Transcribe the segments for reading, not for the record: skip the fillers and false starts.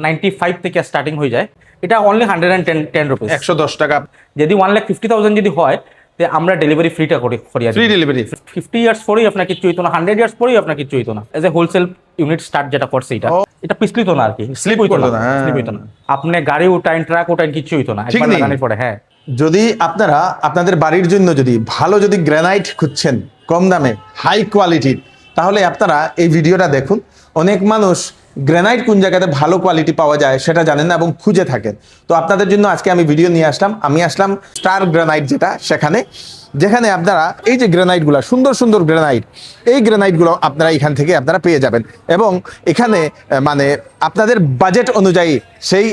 95 থেকে স্টার্টিং হয়ে যায়। এটা অনলি 110 রুপিস, 110 টাকা। যদি 1,50,000 যদি হয় তো আমরা ডেলিভারি ফ্রিটা করি। Free delivery. 50 ইয়ার্স পরেই আপনার কিছু হইতো না, 100 ইয়ার্স পরেই আপনার কিছু হইতো না। As a wholesale unit start যেটা করছে এটা পিছলিত না আর কি, স্লিপ হইতো না, স্লিপ হইতো না। আপনি গাড়ি উঠাইন, ট্রাক উঠাইন, কিছু হইতো না একবার লাগানোর পরে। হ্যাঁ, যদি আপনারা আপনাদের বাড়ির জন্য যদি ভালো গ্রানাইট খুঁজছেন কম দামে হাই কোয়ালিটির, তাহলে আপনারা এই ভিডিওটা দেখুন। অনেক মানুষ গ্রানাইট কোন জায়গাতে ভালো কোয়ালিটি পাওয়া যায় সেটা জানেন না এবং খুঁজে থাকেন। তো আপনাদের জন্য আজকে আমি ভিডিও নিয়ে আসলাম। আমি আসলাম স্টার গ্রানাইট যেখানে আপনারা এই যে গ্রানাইটগুলো, সুন্দর সুন্দর গ্রানাইট, এই গ্রানাইটগুলো আপনারা এখান থেকে আপনারা পেয়ে যাবেন। এবং এখানে মানে আপনাদের বাজেট অনুযায়ী সেই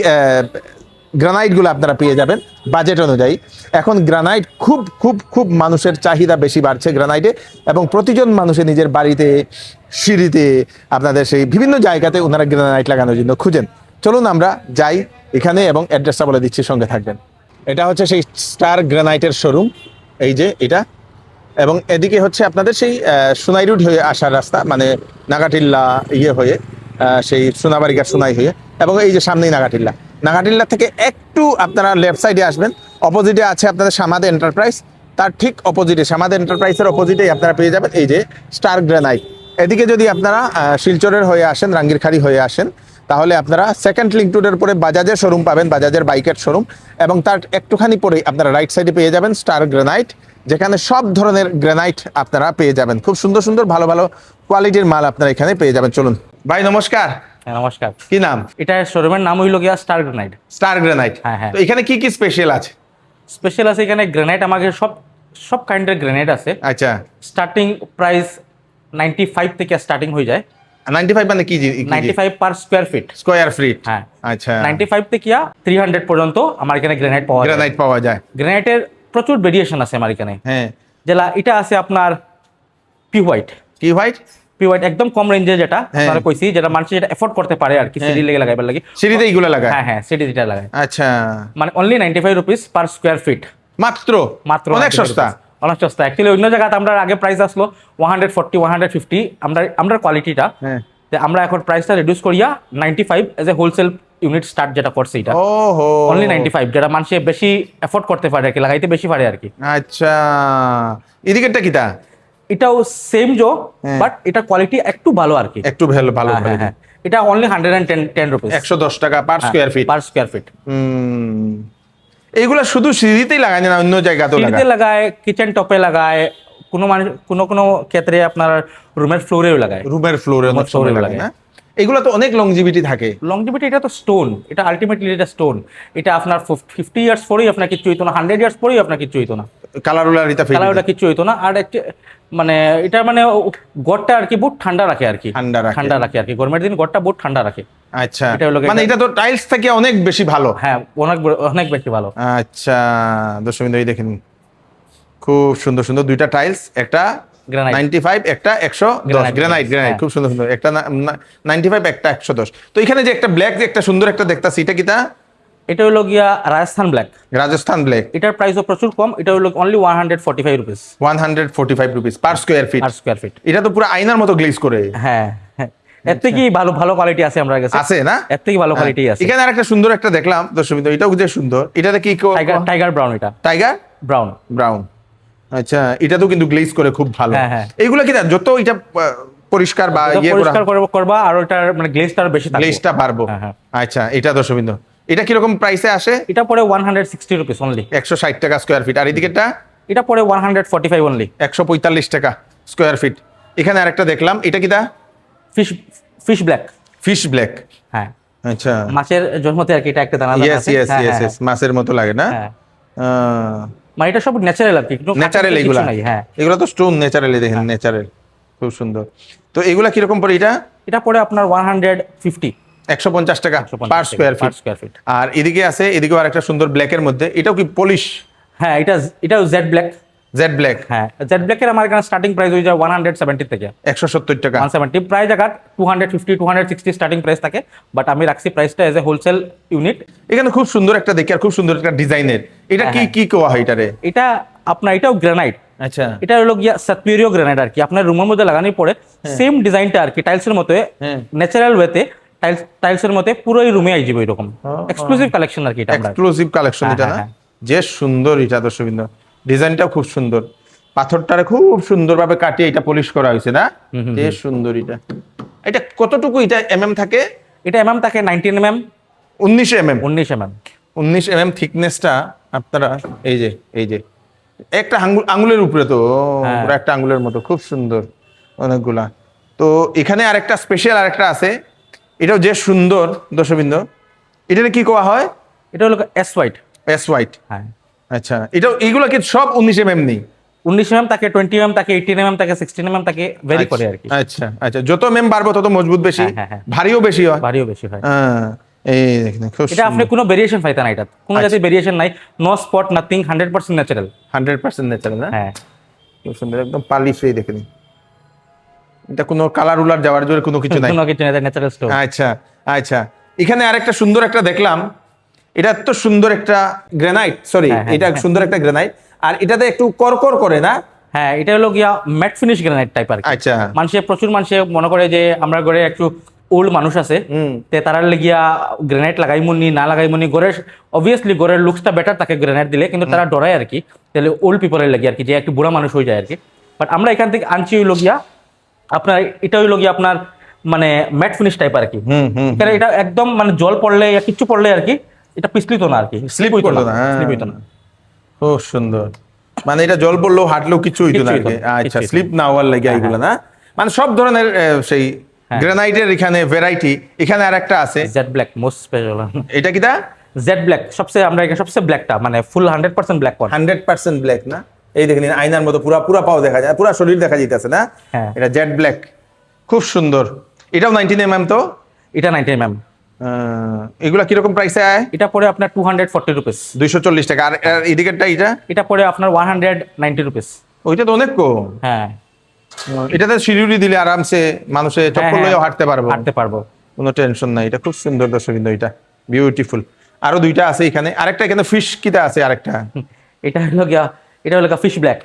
গ্রানাইটগুলো আপনারা পেয়ে যাবেন বাজেট অনুযায়ী। এখন গ্রানাইট খুব খুব খুব মানুষের চাহিদা বেশি বাড়ছে গ্রানাইটে, এবং প্রতিজন মানুষের নিজের বাড়িতে, সিঁড়িতে, আপনাদের সেই বিভিন্ন জায়গাতে ওনারা গ্রানাইট লাগানোর জন্য খুঁজেন। চলুন আমরা যাই এখানে এবং অ্যাড্রেসটা বলে দিচ্ছি, সঙ্গে থাকবেন। এটা হচ্ছে সেই স্টার গ্রানাইটের শোরুম, এই যে এটা। এবং এদিকে হচ্ছে আপনাদের সেই সোনাই রোড হয়ে আসার রাস্তা, মানে নাগাটিল্লা হয়ে সেই সোনাবাড়িঘাট সোনাই হয়ে, এবং এই যে সামনেই নাগাটিল্লা থেকে একটু আপনারা লেফট সাইডে আসবেন, অপোজিটে আছে আপনাদের সামাদ এন্টারপ্রাইজ। তার ঠিক অপোজিটে, সামাদ এন্টারপ্রাইজের অপোজিটেই আপনারা পেয়ে যাবেন এই যে স্টার গ্রানাইট। এদিকে যদি আপনারা শিলচরের হয়ে আসেন, রাঙ্গিরখাড়ি হয়ে আসেন, তাহলে আপনারা সেকেন্ড লিঙ্ক রোডের পরে বাজাজের শোরুম পাবেন, বাজাজের বাইকের শোরুম। এবং তার একটুখানি পরে আপনারা রাইট সাইডে পেয়ে যাবেন স্টার গ্রানাইট, যেখানে সব ধরনের গ্রানাইট আপনারা পেয়ে যাবেন। খুব সুন্দর সুন্দর ভালো ভালো কোয়ালিটির মাল আপনারা এখানে পেয়ে যাবেন। চলুন ভাই, নমস্কার। হ্যাঁ নমস্কার। কি নাম? এটা শোরুমের নাম হইল গিয়া স্টার গ্রানাইট। Star granite. হ্যাঁ হ্যাঁ। তো এখানে কি কি স্পেশাল আছে? স্পেশাল আছে এখানে গ্রানাইট, আমাদের সব কাইন্ডের গ্রানাইট আছে। আচ্ছা। স্টার্টিং প্রাইস 95 থেকে স্টার্টিং হয়ে যায়। 95 মানে কি? 95 পার স্কয়ার ফিট। হ্যাঁ। আচ্ছা। 95 থেকে 300 পর্যন্ত আমার এখানে গ্রানাইট পাওয়া যায়। গ্রানাইটের প্রচুর ভেরিয়েশন আছে আমার এখানে। হ্যাঁ। যেটা এটা আছে আপনার পি হোয়াইট। একদম কম রেঞ্জে, যেটা আপনারা কইছি, যেটা মানুষ যেটা এফোর্ড করতে পারে আর কি, সিঁড়ি লেগে লাগাইবার লাগি। সিঁড়িতে এইগুলো লাগায়? হ্যাঁ হ্যাঁ, সিঁড়ি যেটা লাগায়। আচ্ছা। মানে only 95 rupees per square feet. মাত্র অনেক সস্তা। অ্যাকচুয়ালি অন্য জায়গাতে আমরা আগে প্রাইস আসলো 140 150। আমরা কোয়ালিটিটা আমরা এখন প্রাইসটা রিডিউস করিয়া 95 as a wholesale unit start যেটা করছে এটা। ওহো, অনলি 95, যেটা মানুষ বেশি এফোর্ড করতে পারে আর কি, লাগাইতে বেশি পারে আর কি। আচ্ছা। এদিকেরটা কিটা? এটাও সেম বাট এটা কোয়ালিটি একটু ভালো আর কি, একটু ভালো। হ্যাঁ। এটা অনলি 110 রুপিস, 110 টাকা পার স্কয়ার ফিট। এইগুলা শুধু সিঁড়িতেই লাগায় না, অন্য জায়গাতেও লাগায়, কিচেন টপে লাগায়, কোনো ক্ষেত্রে আপনার রুমের ফ্লোরেও লাগায়। লাগায় না? এগুলো তো অনেক লংজিভিটি থাকে। এটা তো স্টোন, এটা আলটিমেটলি এটা স্টোন। এটা আপনার 50 ইয়ার্স পরেই আপনার কিছু হইতো না, 100 ইয়ার্স পরেই আপনার কিছু হইতো না, কালারটা কিছু হইতো না। আর মানে এটা মানে গড়টা আর কি বহুত ঠান্ডা রাখে আর কি, গরমের দিন গড়টা বহুত ঠান্ডা রাখে। আচ্ছা, মানে এটা তো টাইলস থেকে অনেক বেশি ভালো। হ্যাঁ, অনেক বেশি ভালো। আচ্ছা দর্শক বিন্দু, এই দেখেন খুব সুন্দর সুন্দর দুইটা টাইলস, একটা 95, একটা 110 গ্রানাইট। খুব সুন্দর সুন্দর, একটা 95, একটা 110। তো এখানে যে একটা ব্ল্যাক, যে একটা সুন্দর একটা দেখতাছি, এটা কিটা? এটা হলো গিয়া রাজস্থান ব্ল্যাক। এটার প্রাইসও প্রচুর কম। এটা হলো only 145 rupees. 145 rupees per square feet. এটা তো পুরো আয়নার মতো গ্লেজ করে। হ্যাঁ। এর থেকে ভালো কোয়ালিটি আছে আমার কাছে। আছে না? এর থেকে ভালো কোয়ালিটি আছে। এখানে আরেকটা সুন্দর একটা দেখলাম দর্শক বিন্দু, এটাও যে সুন্দর। এটাতে কি? Tiger brown. এটা টাইগার ব্রাউন। আচ্ছা, এটা তো কিন্তু গ্লেজ করে খুব ভালো। হ্যাঁ। এইগুলা কি যত এটা পরিষ্কার বা পরিষ্কার করবা আর ওটার মানে গ্লেজটা বেশি থাকবে, গ্লেজটা বাড়বো। আচ্ছা, এটা দর্শক বিন্দু, এটা কিরকম প্রাইসে আসে? এটা পড়ে 160 রুপিস অনলি, 160 টাকা স্কয়ার ফিট। আর এদিকেটা? এটা পড়ে 145 অনলি, 145 টাকা স্কয়ার ফিট। এখানে আরেকটা দেখলাম, এটা কিটা? Fish black. হ্যাঁ। আচ্ছা, মাছের জন্মতে আর কি, এটা একটা দানা আছে। ইয়েস, মাছের মতো লাগে না? মানে এটা সব ন্যাচারাল আর কি, ন্যাচারাল এগুলা। হ্যাঁ, এগুলা তো স্টোন ন্যাচারালি, দেখেন ন্যাচারাল, খুব সুন্দর। তো এগুলা কিরকম পড়ে? এটা পড়ে আপনার 150, 150 টাকা পার স্কয়ার ফিট। আর এদিকে আছে, এদিকেও আরেকটা সুন্দর ব্ল্যাকের মধ্যে, এটাও কি পলিশ? হ্যাঁ, এটাও জেড ব্ল্যাক। হ্যাঁ, জেড ব্ল্যাকের আমার এখানে স্টার্টিং প্রাইস হয়ে যায় 170 থেকে 170 টাকা। 170 প্রায় জায়গা 250 260 স্টার্টিং প্রাইস থাকে, বাট আমি রাখছি প্রাইসটা এজ এ হোলসেল ইউনিট। এখানে খুব সুন্দর একটা দেখি, আর খুব সুন্দর একটা ডিজাইনের। এটা কি কোয়া হয় এটারে? এটা আপনার, এটাও গ্রানাইট। আচ্ছা, এটা হলো গিয়া সাতপিরিও গ্রানাইট আর কি, আপনার রুমের মধ্যে লাগানোর পরে সেম ডিজাইনটা আর কি, টাইলসের মতো ন্যাচারাল ওয়েতে টাইলসের মধ্যে পুরোই রুমে আই যাবে এরকম এক্সক্লুসিভ কালেকশন আর কি এটা আমরা এক্সক্লুসিভ কালেকশন এটা না, যে সুন্দর এটা দর্শকবৃন্দ, ডিজাইনটাও খুব সুন্দর, পাথরটারে খুব সুন্দরভাবে কাটিয়ে এটা পলিশ করা হয়েছে না, যে সুন্দর এটা। এটা কতটুকু এটা থাকে? এটা থাকে 19 mm 19 mm 19 mm থিকনেসটা আপনারা এই যে একটা আঙ্গুলের উপরে তো পুরো একটা আঙ্গুলের মতো, খুব সুন্দর অনেকগুলা। তো এখানে আরেকটা স্পেশাল আরেকটা আছে, এটাও যে সুন্দর দর্শকবৃন্দ, এটাকে কি কোয়া হয়? এটা হলো এস হোয়াইট। হ্যাঁ আচ্ছা, এইগুলো কি সব 19 mm নেই? 19 mm থাকে, 20 mm থাকে, 18 mm থাকে, 16 mm থাকে, ভেরি করে আর কি। আচ্ছা, যত মেম বাড়বো তত মজবুত বেশি, ভারীও বেশি হয়। এই দেখেন খুব এটা আপনি কোনো ভেরিয়েশন পাইতেন না, এটা কোনো জাতীয় ভেরিয়েশন নাই, no spot nothing, 100% natural. 100% natural না? হ্যাঁ, খুব সুন্দর, একদম পালিশ হয়ে দেখেন। এটা কোনো কালার উলার যাওয়ার জন্য কোনো কিছু নাই, কোনো কিছু নাই, ন্যাচারাল স্টোন। আচ্ছা, এখানে আরেকটা সুন্দর একটা দেখলাম, এটা তো সুন্দর একটা গ্রানাইট, সরি এটা সুন্দর একটা গ্রানাইট, আর এটাতে একটু করকর করে না? হ্যাঁ, এটা হলো গিয়া ম্যাট ফিনিশ গ্রানাইট টাইপ আর কি। আচ্ছা, প্রচুর মানুষে মনে করে যে আমরা ঘরে একটু ওল্ড মানুষ আছে, তে তারা লাগিয়া গ্রানাইট লাগাইমুনি না লাগাইমুনি, ঘরের অবভিয়াসলি ঘরের লুকসটা বেটার থাকে গ্রানাইট দিলে, কিন্তু তারা ডরায় আর কি, তাহলে ওল্ড পিপলের লাগে আর কি, যে একটু বুড়া মানুষ হয়ে যায় আর কি। বাট আমরা এখান থেকে আনছি হইল গিয়া আপনার, এটা হইল গিয়া আপনার মানে ম্যাট ফিনিশ টাইপ আর কি। এটা একদম মানে জল পড়লে কিছু পড়লে আর কি এটা পিছলিত না আর কি, স্লিপ হইতো না। খুব সুন্দর, মানে এটা জল পড়লেও হাঁটলেও কিছু হইতো না। আচ্ছা, স্লিপ না হওয়ার লাগে এইগুলো না, মানে সব ধরনের সেই গ্রানাইটের এখানে ভ্যারাইটি। এখানে আরেকটা আছে জেড ব্ল্যাক, মোস্ট স্পেশাল। এটা কিটা? জেড ব্ল্যাক, সবচেয়ে আমরা এখানে সবচেয়ে ব্ল্যাকটা মানে ফুল 100% ব্ল্যাক কোয়ার। 100% ব্ল্যাক না? এই দেখেন আয়নার মতো পুরা পাও দেখা যায়, পুরা শরীর দেখা যাইতেছে না? এটা জেড ব্ল্যাক, খুব সুন্দর। এটাও 19 mm তো? এটা 19 mm। এগুলা কিরকম প্রাইসে আয়? এটা পড়ে আপনার 240 রুপিস, 240 টাকা। আর এদিকেরটা এটা পড়ে আপনার 190 রুপিস। ওইটা তো অনেক কম। হ্যাঁ, এটাতে সিঁড়ি দিলে আরামসে মানুষে চপ্পল লইয়া হাঁটতে পারবো, কোনো টেনশন নাই। এটা খুব সুন্দর দর্শকবৃন্দ, এটা বিউটিফুল। আরো দুইটা আছে এখানে, আরেকটা এখানে ফিশ কিটা আছে আরেকটা। এটা হলো ফিশ ব্ল্যাক।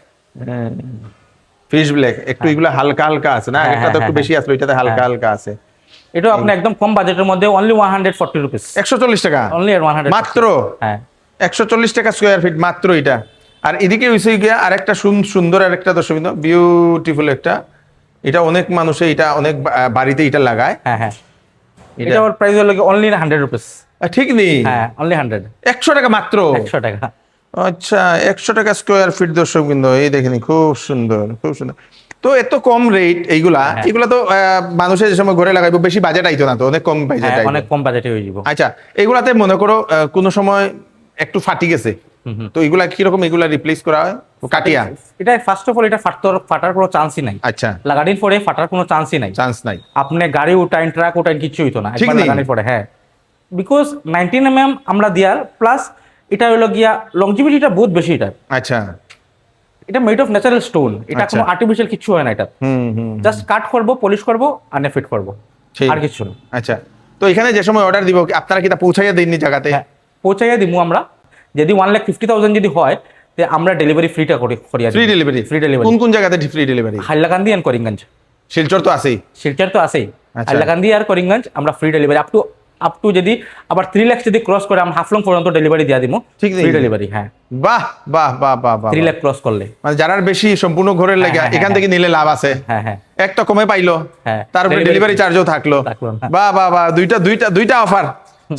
ফিশ ব্ল্যাক একটু এগুলো হালকা হালকা আছে না? একটা তো একটু বেশি আছে, ওইটাতে হালকা হালকা আছে। এটা আপনি একদম কম বাজেটের মধ্যে অনলি 140 রুপিস, 140 টাকা অনলি 100 মাত্র। হ্যাঁ, 140 টাকা স্কয়ার ফিট মাত্র এটা। আর এদিকে হইছে গিয়া আরেকটা সুন্দর আরেকটা দর্শকবৃন্দ, বিউটিফুল একটা। এটা অনেক মানুষে এটা অনেক বাড়িতে এটা লাগায়। হ্যাঁ, এটা ওর প্রাইস হলো অনলি 100 রুপিস। ঠিক নেই? হ্যাঁ, অনলি 100 টাকা মাত্র। 100 টাকা। আচ্ছা, 100 টাকা স্কয়ার ফিট দর্শকবৃন্দ, এই দেখেন খুব সুন্দর। তো এত কম রেট এইগুলা তো মানুষের যে সময় ঘরে লাগাইবো, বেশি বাজেট আইতো না তো, অনেক কম বাজেট, অনেক কম বাজেটে হয়ে যাব। আচ্ছা, এগুলাতে মনে করো কোনো সময় একটু ফাটি গেছে, তো এগুলা কিরকম এগুলা রিপ্লেস করা হয়? কাটিয়া? এটা ফার্স্ট অফ অল এটা ফাটার কোনো চান্সই নাই। আচ্ছা, লাগানোর পরে ফাটার কোনো চান্সই নাই। আপনি গাড়ি উঠাইন, ট্রাক উঠাইন, কিছু হইতো না একবার লাগানোর পরে। হ্যাঁ, বিকজ 19 mm আমরা দিয়ার, প্লাস এটা হলো গিয়া লংজিভিটিটা বহুত বেশি এটা। আচ্ছা, এটা মেড অফ ন্যাচারাল স্টোন, এটা কোনো আর্টিফিশিয়াল কিছু হয় না। এটা জাস্ট কাট করবো, পলিশ করবো, আর ফিট করবো, আর কিছু না। আচ্ছা, তো এখানে যে সময় অর্ডার দিব আপনারা কি তা পৌঁছাইয়া দেননি জায়গাতে? পৌঁছাইয়া দিব আমরা। যদি 1,50,000 যদি হয়, তে আমরা ডেলিভারি ফ্রিটা করিয়া ফ্রি ডেলিভারি। কোন কোন জায়গাতে ফ্রি ডেলিভারি? হাইলাকান্দি আর করিমগঞ্জ। শিলচর তো আছেই। হাইলাকান্দি আর করিমগঞ্জ আমরা ফ্রি ডেলিভারি আপ টু যদি আবার 3 লাখ যদি ক্রস করে আমরা হাফলং পর্যন্ত ডেলিভারি দিয়া দিব। Free delivery. হ্যাঁ, বাহ বাহ বাহ বাহ বাহ। 3 লাখ ক্রস করলে মানে যারা বেশি সম্পূর্ণ ঘরের লাগা এখান থেকে নিলে লাভ আছে। হ্যাঁ, এক তো কমে পাইলো, তারপরে ডেলিভারি চার্জও থাকলো। বাহ বাহ বাহ, দুইটা অফার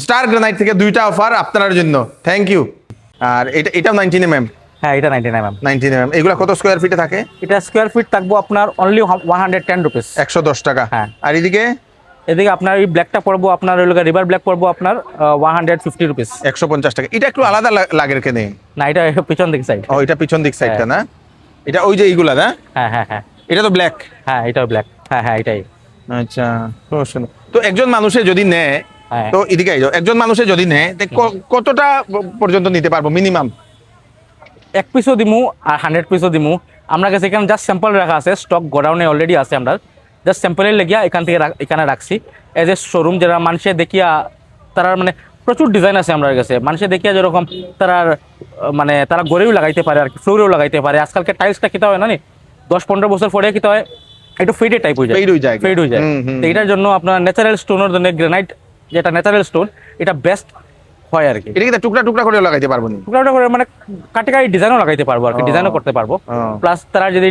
স্টার গ্রানাইট থেকে, দুইটা অফার আপনার জন্য। Thank you. আর এটাও 19 mm? হ্যাঁ, এটা 19 mm। এগুলা কত স্কয়ার ফিটে থাকে? এটা স্কয়ার ফিট থাকবো আপনার অনলি 110 রুপিস, 110 টাকা। হ্যাঁ। আর এদিকে আপনার এই ব্ল্যাকটা পড়বো আপনার রিভার ব্ল্যাক পড়বো আপনার 150 রুপিস, 150 টাকা। এটা একটু আলাদা লাগের কেনে না? এটা পিছন দিক সাইড। ও, এটা পিছন দিক সাইডটা না? এটা ওই যে এইগুলা না? হ্যাঁ, এটা তো ব্ল্যাক। হ্যাঁ, এটাও ব্ল্যাক। হ্যাঁ, এটাই। আচ্ছা, খুব সুন্দর। তো একজন মানুষে যদি নেয়, তো এদিকে একজন মানুষে যদি নেয়, কতটা পর্যন্ত নিতে পারবো মিনিমাম? 1 পিসও দিমু আর 100 পিসও দিমু। আমরা কাছে এখানে জাস্ট স্যাম্পল রাখা আছে, স্টক গোডাউনে অলরেডি আছে। আমরা জাস্ট স্যাম্পলের লেগিয়া এখানে রাখছি এজ এ শোরুম, যারা মানুষে দেখিয়া তারা মানে প্রচুর ডিজাইন আছে আমার কাছে। মানুষে দেখিয়া যেরকম তারা গড়েও লাগাইতে পারে আর কি, ফ্লোরেও লাগাইতে পারে। আজকালকে টাইলসটা কিতা হয় না, 10-15 বছর পরে কিতা হয়, একটু ফেডেড টাইপ হয়ে যায়, Fade হয়ে যায়। ফেড হয়ে যায়। তো এটার জন্য আপনার ন্যাচারাল স্টোনের জন্য গ্রানাইট, যেটা ন্যাচারাল স্টোন, এটা বেস্ট হয় আর কি। এটা কি টুকরা টুকরা করে লাগাইতে পারবো নি? টুকরা টুকরা করে মানে কাটি কাটি ডিজাইনও লাগাইতে পারবো আর কি, ডিজাইনও করতে পারবো। প্লাস তারা যদি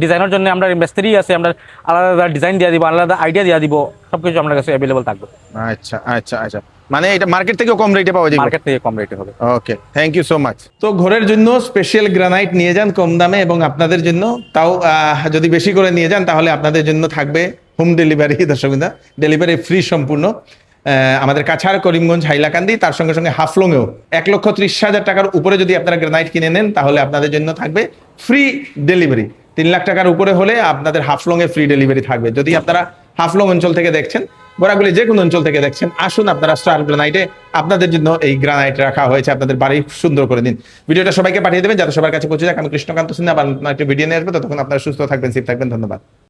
ডিজাইনের জন্য আমরা মিস্ত্রি আছে, আমরা আলাদা ডিজাইন দিয়ে দিব, আলাদা আইডিয়া দিয়ে দিব, সবকিছু আমাদের কাছে অ্যাভেলেবল থাকবে। আচ্ছা আচ্ছা আচ্ছা, মানে এটা মার্কেট থেকেও কম রেটে পাওয়া যায়? মার্কেট থেকে কম রেটে হবে। ওকে, থ্যাংক ইউ সো মাচ। তো ঘরের জন্য স্পেশাল গ্রানাইট নিয়ে যান কম দামে, এবং আপনাদের জন্য তাও যদি বেশি করে নিয়ে যান তাহলে আপনাদের জন্য থাকবে হোম ডেলিভারি। দর্শকবৃন্দ, ডেলিভারি ফ্রি সম্পূর্ণ। আমাদের কাছাড়, করিমগঞ্জ, হাইলাকান্দি, তার সঙ্গে সঙ্গে হাফলংয়েও 1,30,000 টাকার উপরে যদি আপনারা গ্রানাইট কিনে নেন তাহলে আপনাদের জন্য থাকবে ফ্রি ডেলিভারি। 3 লাখ টাকার উপরে হলে আপনাদের হাফলংয়ে ফ্রি ডেলিভারি থাকবে। যদি আপনারা হাফলং অঞ্চল থেকে দেখছেন, বরাগুলি যে কোনো অঞ্চল থেকে দেখছেন, আসুন আপনারা স্টার গ্রানাইটে, আপনাদের জন্য এই গ্রানাইট রাখা হয়েছে, আপনাদের বাড়ি সুন্দর করে দিন। ভিডিওটা সবাইকে পাঠিয়ে দেবেন যাতে সবার কাছে পৌঁছে যাক। আমি কৃষ্ণকান্ত সিনহা, আবার একটা ভিডিও নিয়ে আসবো। ততক্ষণ আপনারা সুস্থ থাকবেন, সেফ থাকবেন। ধন্যবাদ।